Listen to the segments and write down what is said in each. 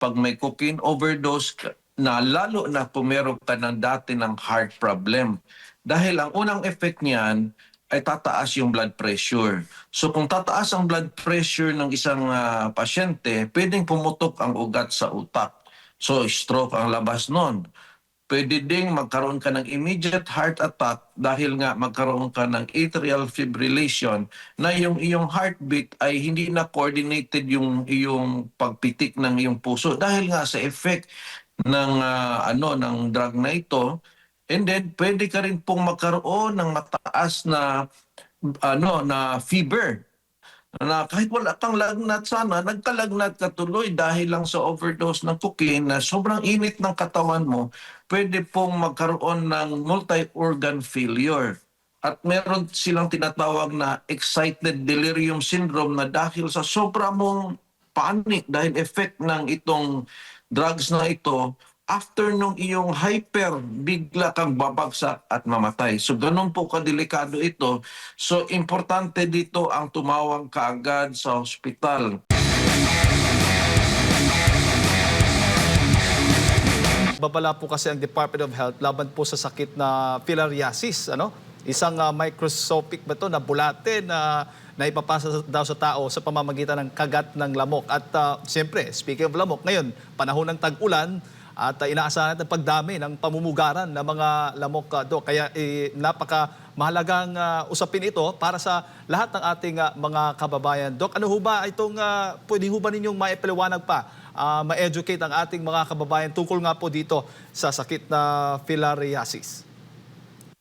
pag may cocaine overdose na lalo na kung meron ka ng dati ng heart problem. Dahil ang unang effect niyan ay tataas yung blood pressure. So kung tataas ang blood pressure ng isang pasyente, pwedeng pumutok ang ugat sa utak. So stroke ang labas nun. Pwede ding magkaroon ka ng immediate heart attack dahil nga magkaroon ka ng atrial fibrillation na yung iyong heartbeat ay hindi na coordinated yung iyong pagpitik ng iyong puso dahil nga sa effect ng ng drug na ito. And then pwede ka rin pong magkaroon ng mataas na fever na kahit wala kang lagnat sana, nagkalagnat ka tuloy dahil lang sa overdose ng cocaine na sobrang init ng katawan mo, pwede pong magkaroon ng multi-organ failure. At meron silang tinatawag na excited delirium syndrome na dahil sa sobra mong panic dahil effect ng itong drugs na ito, after nung iyong hyper, bigla kang babagsak at mamatay. So ganun po kadelikado ito. So importante dito ang tumawag kaagad sa ospital. Babala po kasi ang Department of Health laban po sa sakit na filariasis, ano? Isang microscopic ba ito na bulate na naipapasa daw sa tao sa pamamagitan ng kagat ng lamok. At siyempre, speaking of lamok, ngayon, panahon ng tag-ulan at inaasahan natin pagdami ng pamumugaran ng mga lamok do. Kaya napaka mahalagang usapin ito para sa lahat ng ating mga kababayan. Dok, ano ho ba itong pwede ho ba ninyong maipaliwanag pa? Ma-educate ang ating mga kababayan tungkol nga po dito sa sakit na filariasis.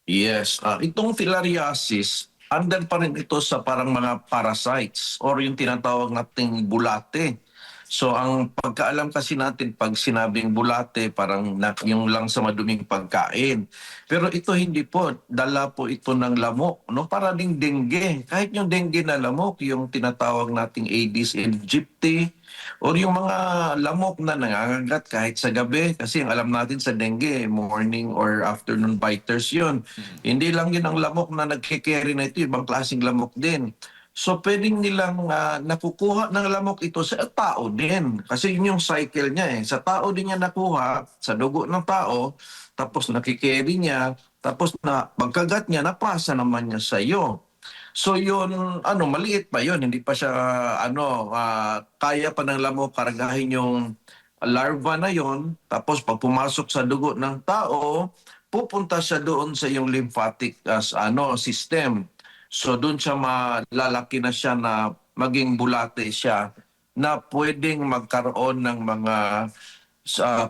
Yes, itong filariasis, under pa rin ito sa parang mga parasites or yung tinatawag nating bulate. So ang pagkaalam kasi natin pag sinabing bulate, parang yung lang sa maduming pagkain. Pero ito hindi po, dala po ito ng lamok, no? Para ding dengue. Kahit yung dengue na lamok, yung tinatawag nating Aedes aegypti, or yung mga lamok na nangangagat kahit sa gabi. Kasi ang alam natin sa dengue, morning or afternoon biters yun. Hindi lang yun ang lamok na nagkikerry na ito, ibang klaseng lamok din. So pwedeng nilang nakukuha ng lamok ito sa tao din. Kasi yun yung cycle niya eh. Sa tao din niya nakuha, sa dugo ng tao, tapos nakikerry niya, tapos na pagkagat niya, napasa naman niya sa iyo. So yun, maliit pa yun. Hindi pa siya, kaya pa ng lamok kargahin yung larva na yon. Tapos pag pumasok sa dugo ng tao, pupunta siya doon sa yung lymphatic system. So doon siya malalaki na siya na maging bulate siya na pwedeng magkaroon ng mga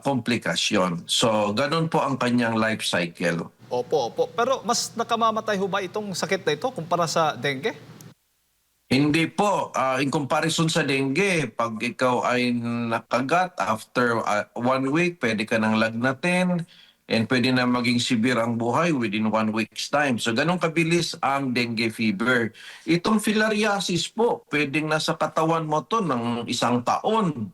komplikasyon. So ganun po ang kanyang life cycle. Opo, opo. Pero mas nakamamatay ho ba itong sakit na ito kumpara sa dengue? Hindi po. In comparison sa dengue, pag ikaw ay nakagat after 1 week, pwede ka nang lagnatin and pwede na maging severe ang buhay within 1 week's time. So ganun kabilis ang dengue fever. Itong filariasis po, pwedeng nasa katawan mo to ng 1 taon,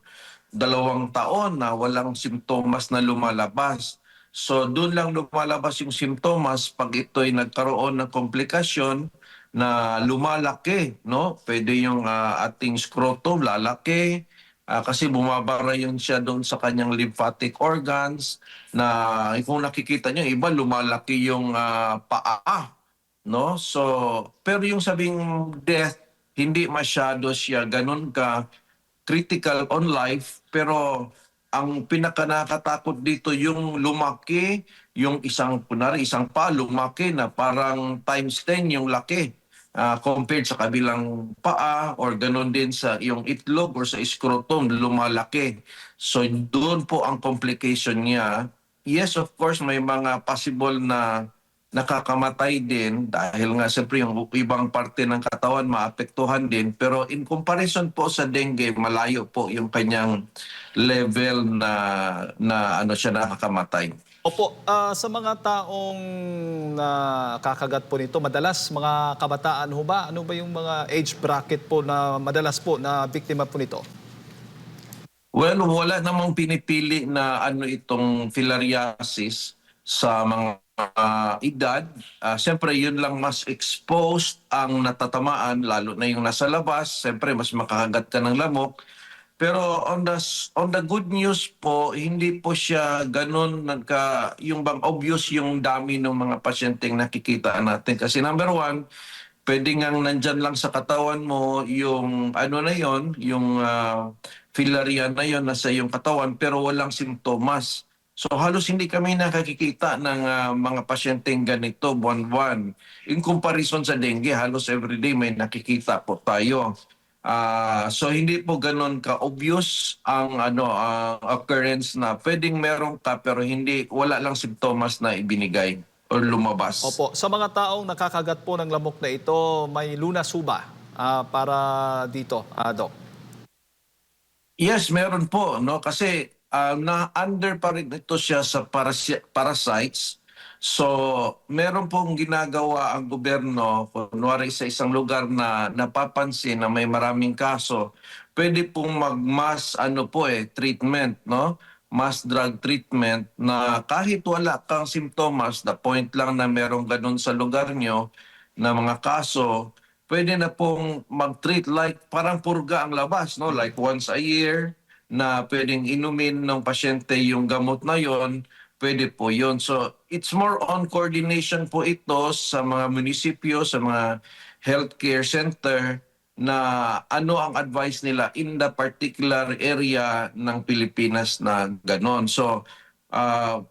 2 taon na walang simptomas na lumalabas. So doon lang lumalabas yung simptomas pag ito'y nagkaroon ng komplikasyon na lumalaki, no? Pwede yung ating scrotum lalaki kasi bumabara yun siya doon sa kanyang lymphatic organs na kung nakikita niyo iba lumalaki yung paa, no? So pero yung sabing death hindi masyado siya ganun ka critical on life, pero ang pinaka nakakatakot dito yung lumaki, yung isang pa lumaki na parang times 10 yung laki compared sa kabilang paa or ganun din sa yung itlog or sa scrotum lumalaki. So doon po ang complication niya. Yes, of course, may mga possible na nakakamatay din dahil nga siyempre yung ibang parte ng katawan maapektuhan din. Pero in comparison po sa dengue, malayo po yung kanyang level na siya nakakamatay. Opo, sa mga taong nakakagat po nito, madalas mga kabataan ho ba? Ano ba yung mga age bracket po na madalas po na biktima po nito? Well, wala namang pinipili na itong filariasis sa mga edad. Siyempre, yun lang mas exposed ang natatamaan, lalo na yung nasa labas. Siyempre, mas makakagat ka ng lamok. Pero on the good news po, hindi po siya ganun yung bang obvious yung dami ng mga pasyenteng nakikita natin. Kasi number one, pwede ngang nandyan lang sa katawan mo yung ano na yon, yung filarian na yon nasa iyong katawan pero walang simptomas. So halos hindi kami nakakikita ng mga pasyenteng ganito buwan-buwan. In comparison sa dengue, halos everyday may nakikita po tayo. So hindi po ganun ka-obvious ang ang occurrence na pwedeng meron ka pero hindi wala lang simptomas na ibinigay or lumabas. Opo, sa mga taong nakakagat po ng lamok na ito, may lunas ho ba para dito, Doc? Yes, meron po, no? Kasi na-under pa rin ito siya sa parasites. So, meron pong ginagawa ang gobyerno, kunwari sa isang lugar na napapansin na may maraming kaso, pwede pong mag-mass treatment, no? Mass drug treatment na kahit wala kang simptomas, the point lang na merong ganun sa lugar nyo na mga kaso, pwede na pong mag-treat like parang purga ang labas, no? Like once a year na pwedeng inumin ng pasyente yung gamot na yon, pwede po yon. So it's more on coordination po ito sa mga munisipyo, sa mga healthcare center na ano ang advice nila in the particular area ng Pilipinas na ganon. So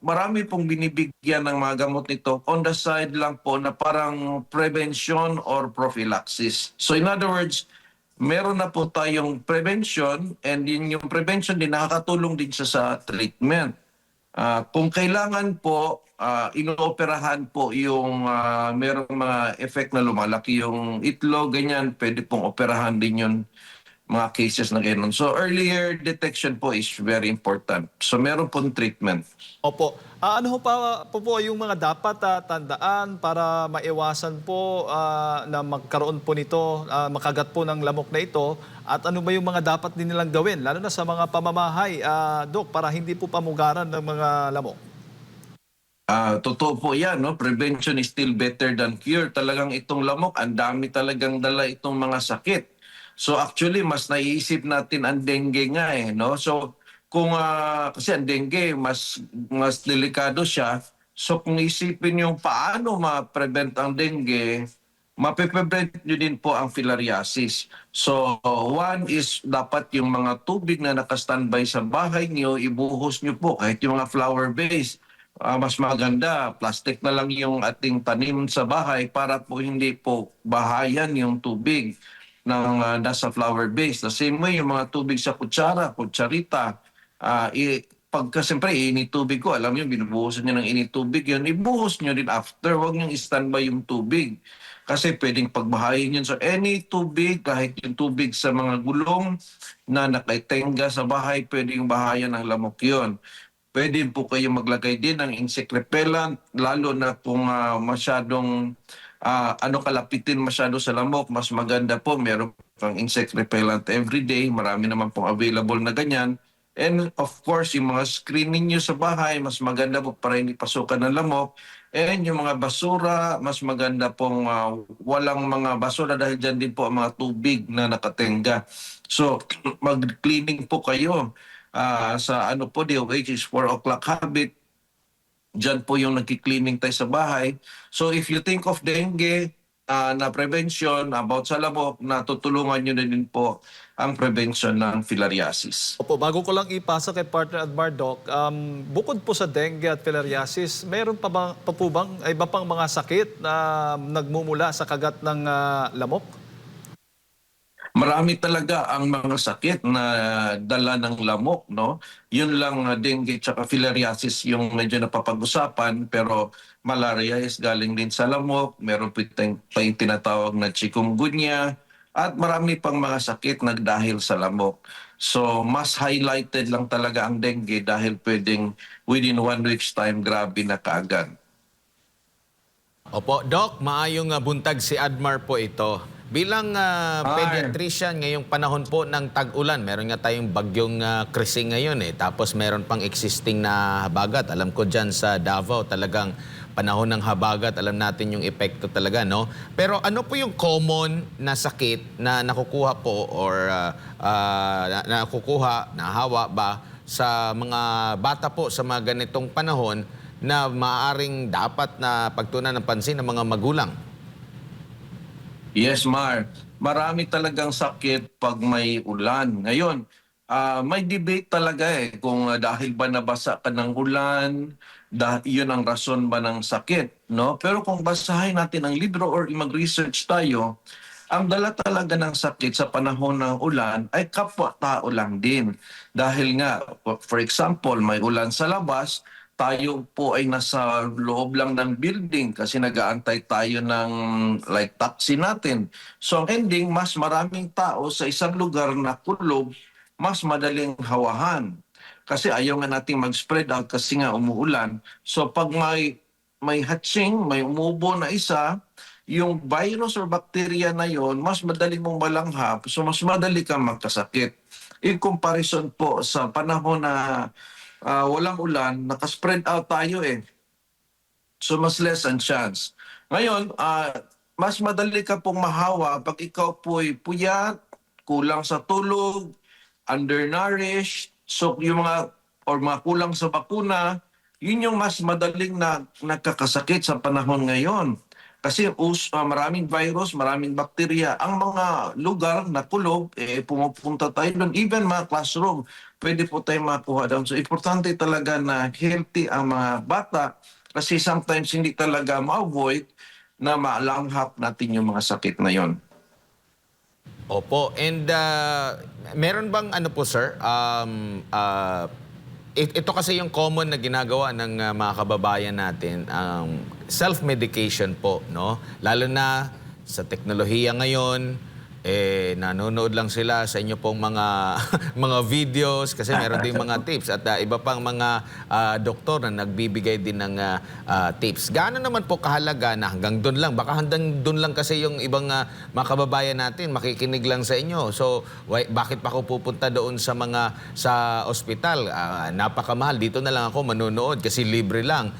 marami pong binibigyan ng mga gamot nito on the side lang po na parang prevention or prophylaxis. So in other words, meron na po tayong prevention and yung prevention din nakakatulong din siya sa treatment. Kung kailangan po, inooperahan po yung merong mga effect na lumalaki yung itlog, ganyan, pwede pong operahan din yung mga cases na ganyan. So earlier detection po is very important. So meron pong treatment. Opo. Ano ho po yung mga dapat tandaan para maiwasan po na magkaroon po nito, makagat po ng lamok na ito? At ano ba yung mga dapat din nilang gawin, lalo na sa mga pamamahay, Doc, para hindi po pamugaran ng mga lamok? Totoo po yan, no? Prevention is still better than cure. Talagang itong lamok, ang dami talagang dala itong mga sakit. So actually, mas naiisip natin ang dengue nga no? So kung kasi ang dengue, mas delikado siya. So kung isipin yung paano ma-prevent ang dengue, mapiprevent nyo din po ang filariasis. So one is dapat yung mga tubig na nakastandby sa bahay nyo, ibuhos nyo po kahit yung mga flower base. Mas maganda, plastic na lang yung ating tanim sa bahay para po hindi po bahayan yung tubig ng nasa flower base. The same way, yung mga tubig sa kutsarita, pagka siyempre init tubig ko, alam niyo, binubuhusan niyo ng init tubig yun, ibuhos niyo din after, huwag niyo i-standby yung tubig. Kasi pwedeng pagbahayin yun. So any tubig, kahit yung tubig sa mga gulong na nakaitenga sa bahay, pwedeng bahayan ng lamok yun. Pwede po kayo maglagay din ng insect repellent, lalo na kung masyadong kalapitin masyado sa lamok, mas maganda po meron pang insect repellent everyday. Marami naman pong available na ganyan. And of course, yung mga screening nyo sa bahay, mas maganda po para hindi pasukan ng lamok. And yung mga basura, mas maganda pong walang mga basura dahil dyan din po ang mga tubig na nakatenga. So, mag-cleaning po kayo sa DOH is 4 o'clock habit. Diyan po yung nagki-cleaning tayo sa bahay. So if you think of dengue na prevention about sa lamok, natutulungan nyo na din po ang prevention ng filariasis. Opo, bago ko lang ipasa kay partner Admar, Doc, bukod po sa dengue at filariasis, mayroon pa po bang iba pang mga sakit na nagmumula sa kagat ng lamok? Marami talaga ang mga sakit na dala ng lamok, no? Yun lang dengue at filariasis yung medyo napapag-usapan, pero malaria is galing din sa lamok, meron pa yung tinatawag na chikungunya, at marami pang mga sakit na dahil sa lamok. So mas highlighted lang talaga ang dengue dahil pwedeng within 1 week's time, grabe na kaagad. Opo, Doc, maayong buntag si Admar po ito. Bilang pediatrician ngayong panahon po ng tag-ulan, meron nga tayong bagyong Krising ngayon Tapos meron pang existing na habagat. Alam ko dyan sa Davao talagang panahon ng habagat, alam natin yung epekto talaga, no? Pero ano po yung common na sakit na nakukuha po or nahawa ba sa mga bata po sa mga ganitong panahon na maaaring dapat na pagtuunan ng pansin ng mga magulang? Yes, Mar. Marami talagang sakit pag may ulan. Ngayon, may debate talaga kung dahil ba nabasa ka ng ulan, yun ang rason ba ng sakit, no? Pero kung basahin natin ang libro or mag-research tayo, ang dala talaga ng sakit sa panahon ng ulan ay kapwa-tao lang din. Dahil nga, for example, may ulan sa labas, tayo po ay nasa loob lang ng building kasi nag-aantay tayo ng like taxi natin. So ang ending, mas maraming tao sa isang lugar na kulob, mas madaling hawahan. Kasi ayaw nga nating mag-spread out kasi nga umuulan. So pag may hatching, may umubo na isa, yung virus or bacteria na yon mas madali mong malanghap, so mas madali kang magkasakit. In comparison po sa panahon na walang ulan, nakaspread out tayo So mas less ang chance. Ngayon, mas madali ka pong mahawa pag ikaw po'y puyat, kulang sa tulog, undernourished, so yung mga kulang sa bakuna, yun yung mas madaling nagkakasakit sa panahon ngayon. Kasi maraming virus, maraming bakterya. Ang mga lugar na kulob, pumupunta tayo doon. Even mga classroom, pwede po tayo makuha doon. So importante talaga na healthy ang mga bata kasi sometimes hindi talaga ma-avoid na malanghap natin yung mga sakit na yon. Opo. And meron bang ano po, sir? Ito kasi yung common na ginagawa ng mga kababayan natin, self-medication po, no? Lalo na sa teknolohiya ngayon, nanonood lang sila sa inyo pong mga mga videos kasi meron din mga tips at iba pang mga doktor na nagbibigay din ng tips. Gaano naman po kahalaga na hanggang doon lang? Baka hanggang doon lang kasi yung ibang mga kababayan natin makikinig lang sa inyo. So, bakit pa ako pupunta doon sa ospital? Napakamahal. Dito na lang ako manonood kasi libre lang.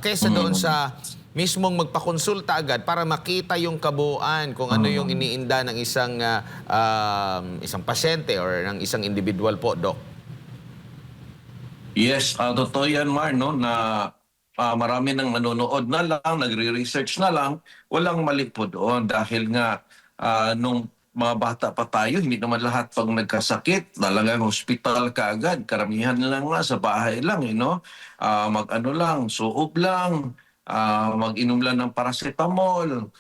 Kesa doon sa mismong magpakonsulta agad para makita yung kabuuan kung ano yung iniinda ng isang pasyente or ng isang individual po, Doc. Yes, totoo yan, Mar, no, na marami nang nanonood na lang, nagre-research na lang, walang mali po doon dahil nga nung mga bata pa tayo, hindi naman lahat pag nagkasakit, talagang hospital ka agad. Karamihan lang nga sa bahay lang, no? Mag-ano lang, suob lang, mag-inom lang ng paracetamol,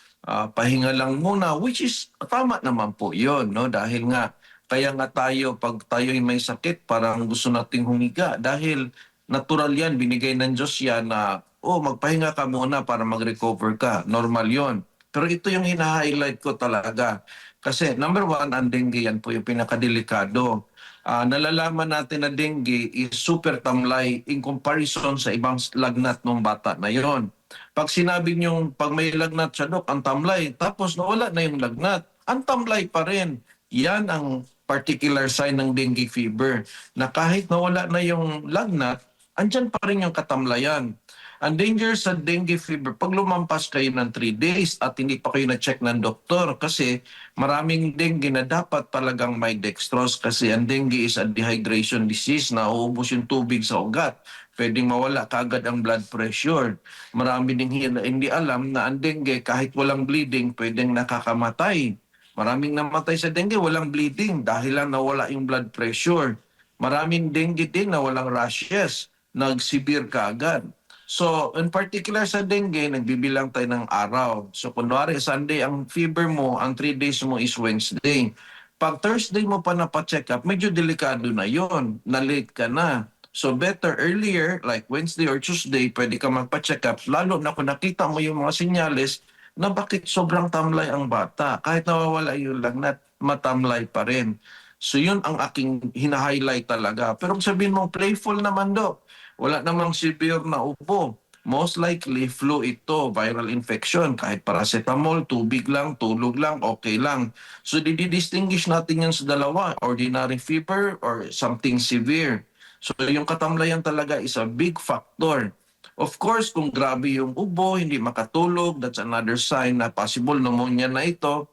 pahinga lang muna, which is tama naman po yun, no? Dahil nga, kaya nga tayo, pag tayo'y may sakit, parang gusto nating humiga. Dahil natural yan, binigay ng Diyos yan na, magpahinga ka muna para mag-recover ka. Normal yon. Pero ito yung hina-highlight ko talaga. Kasi number one, ang dengue yan po yung pinakadelikado. Nalalaman natin na dengue is super tamlay in comparison sa ibang lagnat ng bata na yon. Pag sinabi niyong pag may lagnat siya, Dok, ang tamlay, tapos nawala na yung lagnat, ang tamlay pa rin. Yan ang particular sign ng dengue fever, na kahit nawala na yung lagnat, andyan pa rin yung katamlayan. Ang danger sa dengue fever, pag lumampas kayo ng 3 days at hindi pa kayo na-check ng doktor kasi maraming dengue na dapat talagang may dextrose kasi ang dengue is a dehydration disease na uubos yung tubig sa ugat. Pwedeng mawala kaagad ang blood pressure. Marami ding hindi alam na ang dengue kahit walang bleeding, pwedeng nakakamatay. Maraming namatay sa dengue, walang bleeding dahil lang nawala yung blood pressure. Maraming dengue din na walang rashes, nag-severe kaagad. So, in particular sa dengue, nagbibilang tayo ng araw. So, kunwari, Sunday, ang fever mo, ang 3 days mo is Wednesday. Pag Thursday mo pa napacheck up, medyo delikado na yon, na-late ka na. So, better earlier, like Wednesday or Tuesday, pwede ka magpa-check up. Lalo na kung nakita mo yung mga senyales na bakit sobrang tamlay ang bata. Kahit nawawala yung lagnat, matamlay pa rin. So, yun ang aking hina-highlight talaga. Pero kung sabihin mo, playful naman, Dok. Wala namang severe na upo. Most likely, flu ito, viral infection. Kahit paracetamol, tubig lang, tulog lang, okay lang. So, didi-distinguish natin yan sa dalawa, ordinary fever or something severe. So, yung katamlayan talaga is a big factor Of course, kung grabe yung ubo, hindi makatulog, that's another sign na possible pneumonia na ito.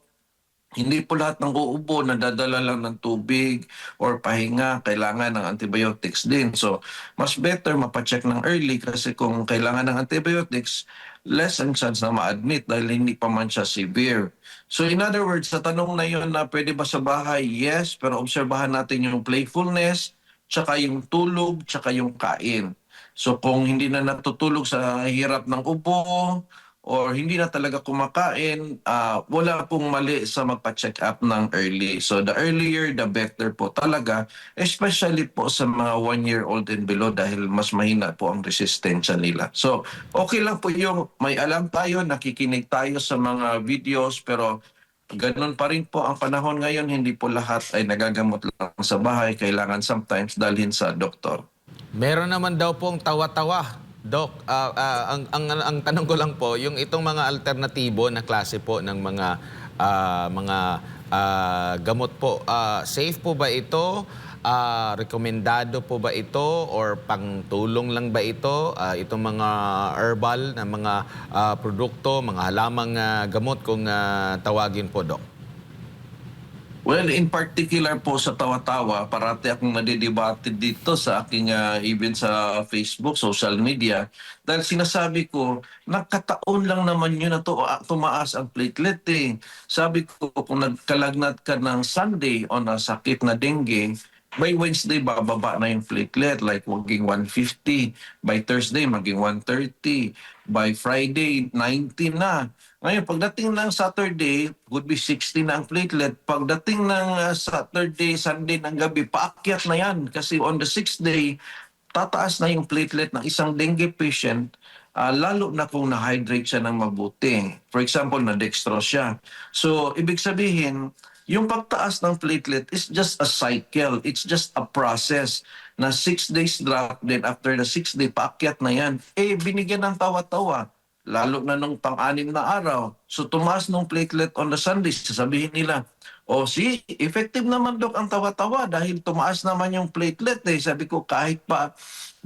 Hindi po lahat ng uubo nadadala lang ng tubig or pahinga, kailangan ng antibiotics din. So, mas better mapacheck ng early kasi kung kailangan ng antibiotics, less ang chance na ma-admit dahil hindi pa man siya severe. So, in other words, sa tanong na yun na pwede ba sa bahay, yes, pero obserbahan natin yung playfulness, tsaka yung tulog, tsaka yung kain. So, kung hindi na natutulog sa hirap ng ubo, or hindi na talaga kumakain, wala pong mali sa magpa-check up ng early. So the earlier, the better po talaga, especially po sa mga 1-year-old and below dahil mas mahina po ang resistensya nila. So okay lang po yung may alam tayo, nakikinig tayo sa mga videos, pero ganun pa rin po ang panahon ngayon, hindi po lahat ay nagagamot lang sa bahay, kailangan sometimes dalhin sa doktor. Meron naman daw pong tawa-tawa, Doc. Ang tanong ko lang po, yung itong mga alternatibo na klase po ng mga gamot po, safe po ba ito? Rekomendado po ba ito? Or pangtulong lang ba ito? Itong mga herbal na mga produkto, mga halamang gamot kung tawagin po, Doc? Well, in particular po sa tawa-tawa, parati akong nadidebate dito sa aking even sa Facebook, social media. Dahil sinasabi ko, nakataon lang naman yun na tumaas ang platelet eh. Sabi ko, kung nagkalagnat ka ng Sunday o na sakit na dengue, by Wednesday, bababa na yung platelet, like maging 150. By Thursday, maging 130. By Friday, 90 na. Ngayon, pagdating ng Saturday, would be 60 na ang platelet. Pagdating ng Saturday, Sunday ng gabi, paakyat na yan. Kasi on the 6th day, tataas na yung platelet ng isang dengue patient, lalo na kung na-hydrate siya ng mabuti. For example, na-dextrose siya. So, ibig sabihin, yung pagtaas ng platelet is just a cycle. It's just a process na 6 days drop, then after the 6th day, paakyat na yan. Binigyan ng tawa-tawa. Lalo na nung pang-anim na araw. So tumaas nung platelet on the Sunday, sasabihin nila, effective naman Dok ang tawa-tawa dahil tumaas naman yung platelet eh. Sabi ko, kahit pa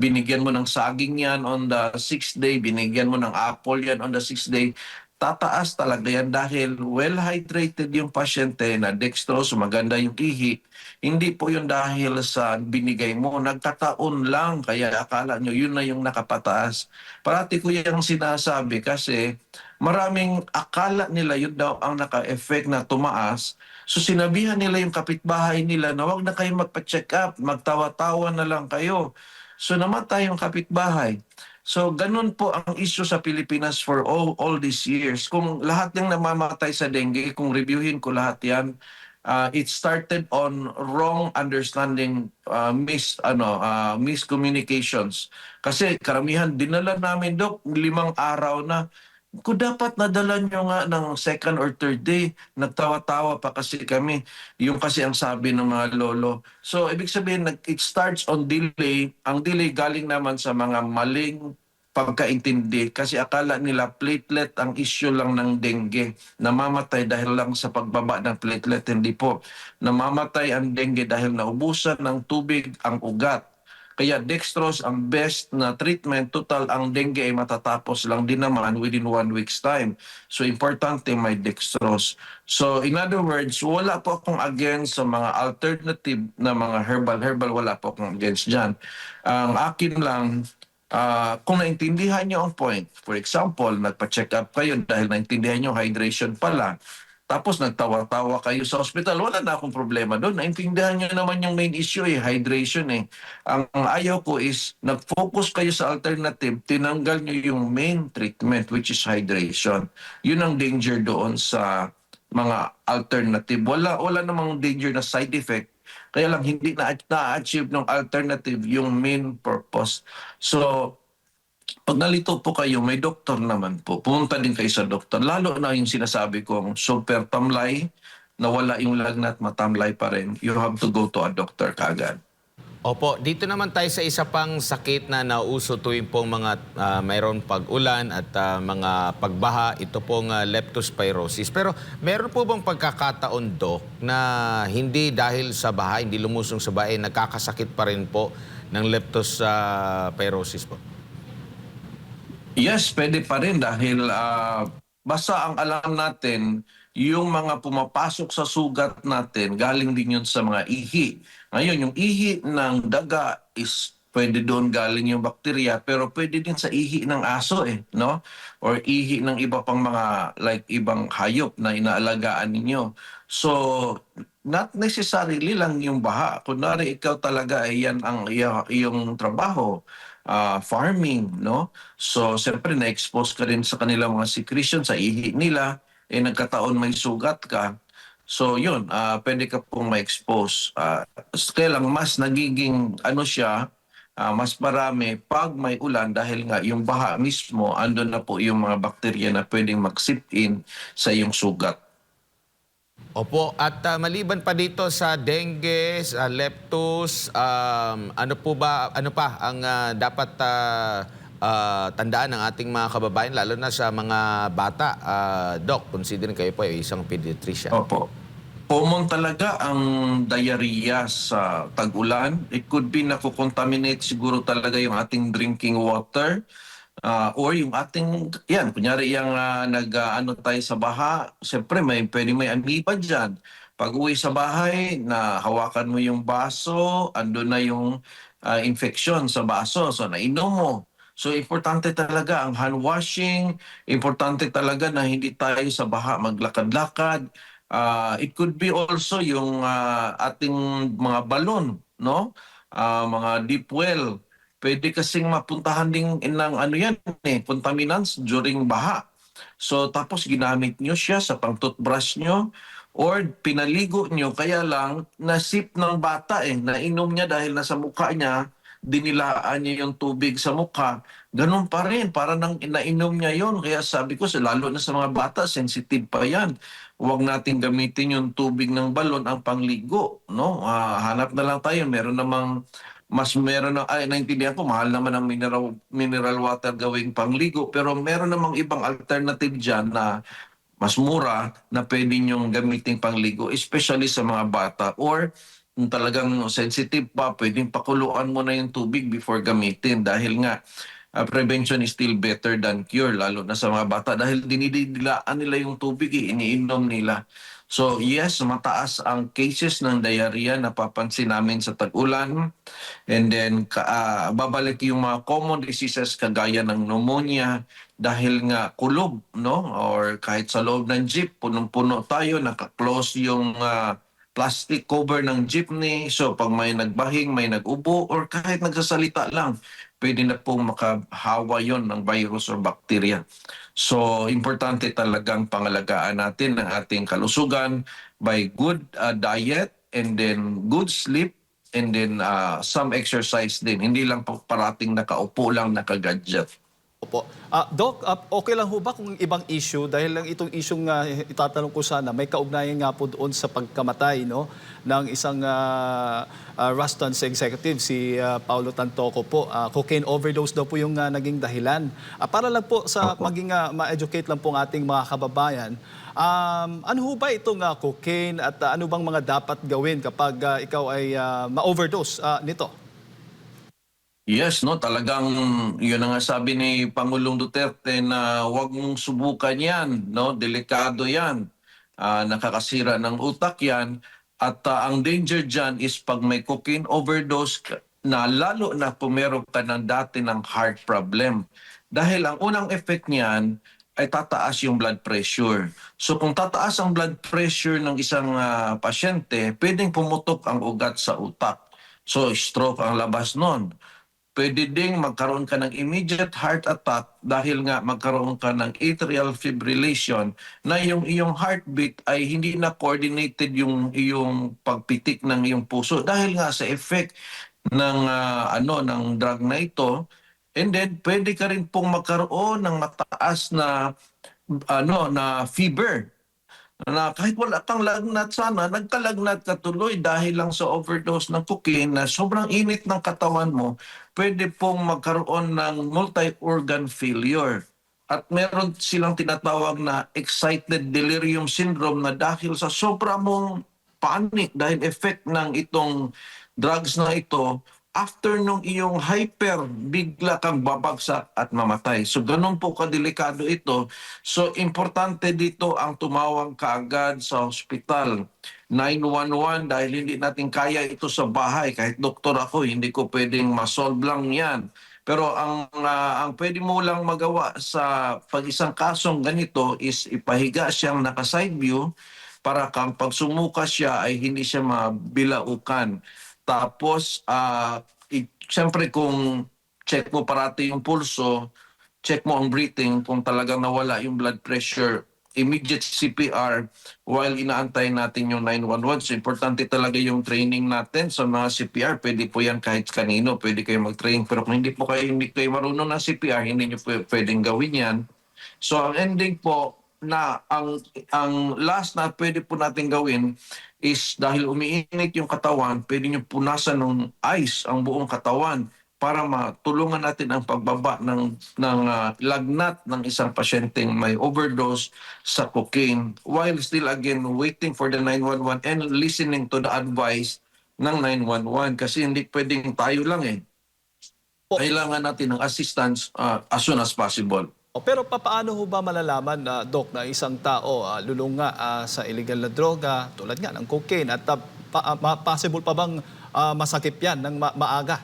binigyan mo ng saging yan on the 6th day, binigyan mo ng apple yan on the 6th day, tataas talaga yan dahil well-hydrated yung pasyente na dextrose, maganda yung ihi. Hindi po yun dahil sa binigay mo, nagkataon lang, kaya akala nyo yun na yung nakapataas. Parati ko yung sinasabi kasi maraming akala nila yun daw ang naka-effect na tumaas. So sinabihan nila yung kapitbahay nila na wag na kayo magpa-check up, magtawa-tawa na lang kayo. So namatay yung kapitbahay. So ganun po ang issue sa Pilipinas for all these years. Kung lahat ng namamatay sa dengue, kung reviewin ko lahat yan, it started on wrong understanding, miscommunications. Kasi karamihan dinala namin, Dok, 5 araw na. Kung dapat nadala nyo nga ng second or third day, nagtawa-tawa pa kasi kami. Yung kasi ang sabi ng mga lolo. So, ibig sabihin, it starts on delay. Ang delay galing naman sa mga maling pagkaintindi kasi akala nila platelet ang issue lang ng dengue. Namamatay dahil lang sa pagbaba ng platelet. Hindi po. Namamatay ang dengue dahil naubusan ng tubig ang ugat. Kaya dextrose ang best na treatment. Total, ang dengue ay matatapos lang din naman within 1 week's time. So, importante may dextrose. So, in other words, wala po akong against sa mga alternative na mga herbal. Wala po akong against dyan. Ang akin lang, kung naintindihan nyo ang point, for example, nagpa-check up kayo dahil naintindihan nyo hydration pala, tapos nagtawa-tawa kayo sa hospital, wala na akong problema doon. Naintindihan nyo naman yung main issue hydration eh. Ang ayaw ko is, nag-focus kayo sa alternative, tinanggal nyo yung main treatment which is hydration. Yun ang danger doon sa mga alternative. Wala namang danger na side effect. Kaya lang hindi na-achieve ng alternative yung main purpose. So, pag nalito po kayo, may doktor naman po. Pumunta din kayo sa doktor. Lalo na yung sinasabi kong super tamlay, na wala yung lagnat, matamlay pa rin. You have to go to a doctor kaagad. Opo, dito naman tayo sa isa pang sakit na nauso tuwing pong mga mayroon pag-ulan at mga pagbaha. Ito pong leptospirosis. Pero meron po bang pagkakataon, Doc, na hindi dahil sa baha, hindi lumusong sa baha, nagkakasakit pa rin po ng leptospirosis po? Yes, pwede pa rin dahil basta ang alam natin, yung mga pumapasok sa sugat natin, galing din yun sa mga ihi. Ngayon, yung ihi ng daga is pwede doon galing yung bakterya, pero pwede din sa ihi ng aso no? Or ihi ng iba pang mga like ibang hayop na inaalagaan ninyo. So, not necessarily lang yung baha. Kunwari ikaw talaga ay yan ang iyong trabaho, farming, no? So, siyempre, na-expose ka rin sa kanilang mga secretion, sa ihi nila, nagkataon may sugat ka. So, yun, pwede ka pong ma-expose. Kaya lang, mas nagiging, ano siya, mas marami pag may ulan dahil nga yung baha mismo, andun na po yung mga bakterya na pwedeng mag-sip in sa iyong sugat. Opo, at maliban pa dito sa dengue, sa leptus, ano pa ang dapat tandaan ng ating mga kababayan, lalo na sa mga bata, Doc, considering kayo po ay isang pediatrician. Opo. Common talaga ang diarrhea sa tag-ulan. It could be nakokontaminate siguro talaga yung ating drinking water. Or yung ating, yan, kunyari yung ano tayo sa baha, siyempre pwede may amoeba dyan. Pag uwi sa bahay, na hawakan mo yung baso, ando na yung infection sa baso, so nainom mo. So importante talaga ang hand washing, importante talaga na hindi tayo sa baha maglakad-lakad. It could be also yung ating mga balon, no? Mga deep well. Pwede kasing mapuntahan din ng ano yan contaminants during baha. So tapos ginamit nyo siya sa pang-toothbrush nyo or pinaligo nyo kaya lang nasip ng bata nainom niya dahil nasa mukha niya, dinilaan niya yung tubig sa mukha. Ganun pa rin, para nang nainom niya yon. Kaya sabi ko, lalo na sa mga bata, sensitive pa yan. Huwag natin gamitin yung tubig ng balon ang pangligo. No? Hanap na lang tayo, meron namang meron na, naintindihan ko, mahal naman ang mineral water gawing pangligo, pero meron namang ibang alternative dyan na mas mura na pwede nyong gamitin pangligo, especially sa mga bata or kung talagang sensitive pa, pwedeng pakuluan mo na yung tubig before gamitin dahil nga prevention is still better than cure, lalo na sa mga bata dahil dinidilaan nila yung tubig, iniinom nila. So yes, mataas ang cases ng diarrhea na papansin namin sa tag-ulan. And then babalik yung mga common diseases kagaya ng pneumonia dahil nga kulob, no? Or kahit sa loob ng jeep, punong-puno tayo, naka-close yung plastic cover ng jeepney. So pag may nagbahing, may nag-ubo, or kahit nagsasalita lang, pwede na pong makahawa yon ng virus or bacteria. So importante talagang pangalagaan natin ang ating kalusugan by good diet and then good sleep and then some exercise din. Hindi lang parating nakaupo lang nakagadget. Opo. Doc, okay lang ho ba kung ibang issue? Dahil lang itong isyong itatanong ko sana, may kaugnayan nga po doon sa pagkamatay no, ng isang Rustans executive, si Paulo Tantoco po. Cocaine overdose daw po yung naging dahilan. Para lang po sa maging ma-educate lang po ang ating mga kababayan, ano ho ba itong cocaine at ano bang mga dapat gawin kapag ikaw ay ma-overdose nito? Yes, no, talagang yun ang nga sabi ni Pangulong Duterte na huwag mong subukan yan, no, delikado yan. Nakakasira ng utak yan. At ang danger dyan is pag may cocaine overdose na lalo na kung meron ka ng dati ng heart problem. Dahil ang unang effect niyan ay tataas yung blood pressure. So kung tataas ang blood pressure ng isang pasyente, pwedeng pumutok ang ugat sa utak. So stroke ang labas nun. Pwede ding magkaroon ka ng immediate heart attack dahil nga magkaroon ka ng atrial fibrillation na yung iyong heartbeat ay hindi na coordinated yung iyong pagpitik ng iyong puso dahil nga sa effect ng ng drug na ito. And then pwede ka rin pong magkaroon ng mataas na na fever na kahit wala kang lagnat sana, nagkalagnat ka tuloy dahil lang sa overdose ng cocaine na sobrang init ng katawan mo, pwede pong magkaroon ng multi-organ failure. At meron silang tinatawag na excited delirium syndrome na dahil sa sobra mong panic dahil effect ng itong drugs na ito, after nung iyong hyper, bigla kang babagsak at mamatay. So ganun po kadelikado ito. So importante dito ang tumawag kaagad sa hospital. 911 dahil hindi natin kaya ito sa bahay. Kahit doktor ako, hindi ko pwedeng masolve lang yan. Pero ang pwede mo lang magawa sa pag-isang kasong ganito is ipahiga siyang naka-side view para kapag sumuka siya ay hindi siya mabilaukan. Tapos, siyempre kung check mo parati yung pulso, check mo ang breathing, kung talagang nawala yung blood pressure, immediate CPR while inaantay natin yung 911. So, importante talaga yung training natin sa mga CPR. Pwede po yan kahit kanino, pwede kayo mag-train. Pero kung hindi kayo marunong ng CPR, hindi nyo pwedeng gawin yan. So ang ending po na ang last na pwede po natin gawin is dahil umiinit yung katawan, pwede nyo punasan ng ice ang buong katawan para matulungan natin ang pagbaba ng lagnat ng isang pasyenteng may overdose sa cocaine while still again waiting for the 911 and listening to the advice ng 911 kasi hindi pwedeng tayo lang eh. Kailangan natin ng assistance as soon as possible. Pero papaano ho ba malalaman, Doc, na isang tao lulunga sa illegal na droga tulad nga ng cocaine at possible pa bang masakip yan ng maaga?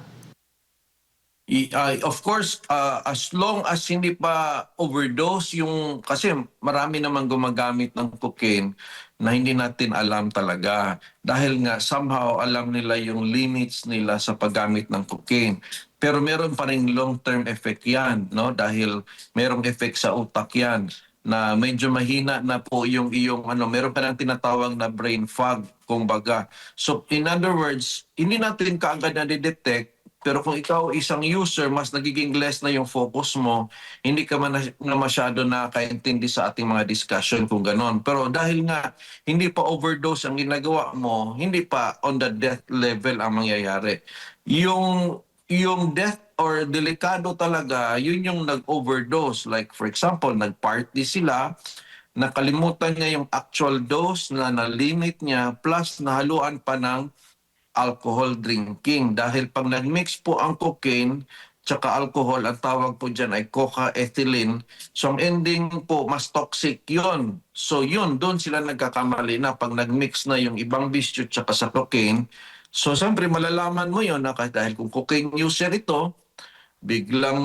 Of course, as long as hindi pa overdose yung kasi marami naman gumagamit ng cocaine na hindi natin alam talaga dahil nga somehow alam nila yung limits nila sa paggamit ng cocaine. Pero meron pa ring long-term effect yan, no? Dahil merong effect sa utak yan na medyo mahina na po yung iyong meron pa nang tinatawag na brain fog, kumbaga. So in other words, hindi natin kaagad na-detect. Pero kung ikaw isang user, mas nagiging less na yung focus mo, hindi ka na masyado nakakaintindi sa ating mga discussion kung ganon. Pero dahil nga hindi pa overdose ang ginagawa mo, hindi pa on the death level ang mangyayari. Yung death or delikado talaga, yun yung nag-overdose. Like for example, nag-party sila, nakalimutan niya yung actual dose na na-limit niya, plus nahaluan pa ng alcohol drinking. Dahil pag nag-mix po ang cocaine tsaka alcohol, ang tawag po dyan ay coca-ethylene. So ang ending po, mas toxic yon. So yun, doon sila nagkakamali na pag nag-mix na yung ibang bisyo tsaka sa cocaine. So siyempre malalaman mo yon na dahil kung cocaine user ito, biglang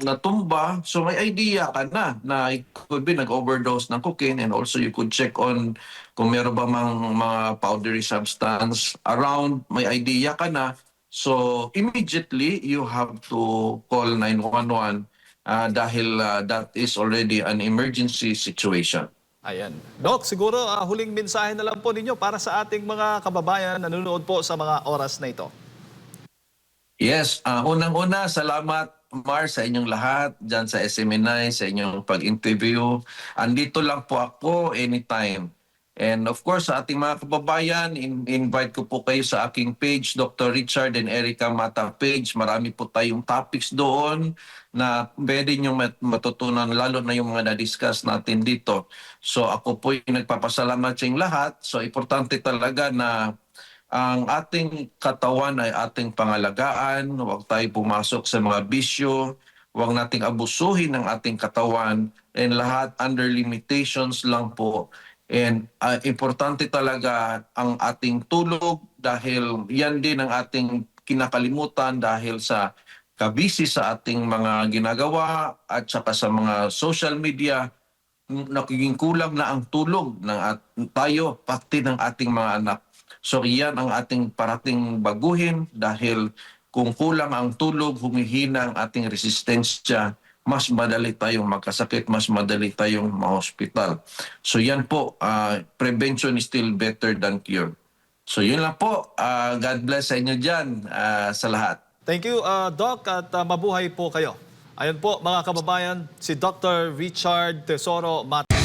natumba, so may idea ka na it could be nag-overdose ng cocaine and also you could check on kung meron ba mga powdery substance around, may idea ka na. So immediately you have to call 911 dahil that is already an emergency situation. Ayan. Doc, siguro huling mensahe na lang po ninyo para sa ating mga kababayan na nanonood po sa mga oras na ito. Yes, unang-una, salamat Mar sa inyong lahat dyan sa SMNI, sa inyong pag-interview. Andito lang po ako anytime. And of course, sa ating mga kababayan, invite ko po kayo sa aking page, Dr. Richard and Erica Mata page. Marami po tayong topics doon na pwede nyo matutunan, lalo na yung mga na-discuss natin dito. So ako po yung nagpapasalamat sa inyong lahat. So importante talaga na ang ating katawan ay ating pangalagaan, huwag tayo pumasok sa mga bisyo, huwag nating abusuhin ang ating katawan, and lahat under limitations lang po. And importante talaga ang ating tulog dahil yan din ang ating kinakalimutan dahil sa kabisi sa ating mga ginagawa at saka sa mga social media, nagiging kulang na ang tulog ng tayo, pati ng ating mga anak. So iyan ang ating parating baguhin dahil kung kulang ang tulog, humihina ang ating resistensya, mas madali tayong magkasakit, mas madali tayong ma-hospital. So yan po, prevention is still better than cure. So yun lang po, God bless sa inyo dyan sa lahat. Thank you, Doc, at mabuhay po kayo. Ayan po, mga kababayan, si Dr. Richard Tesoro Mata.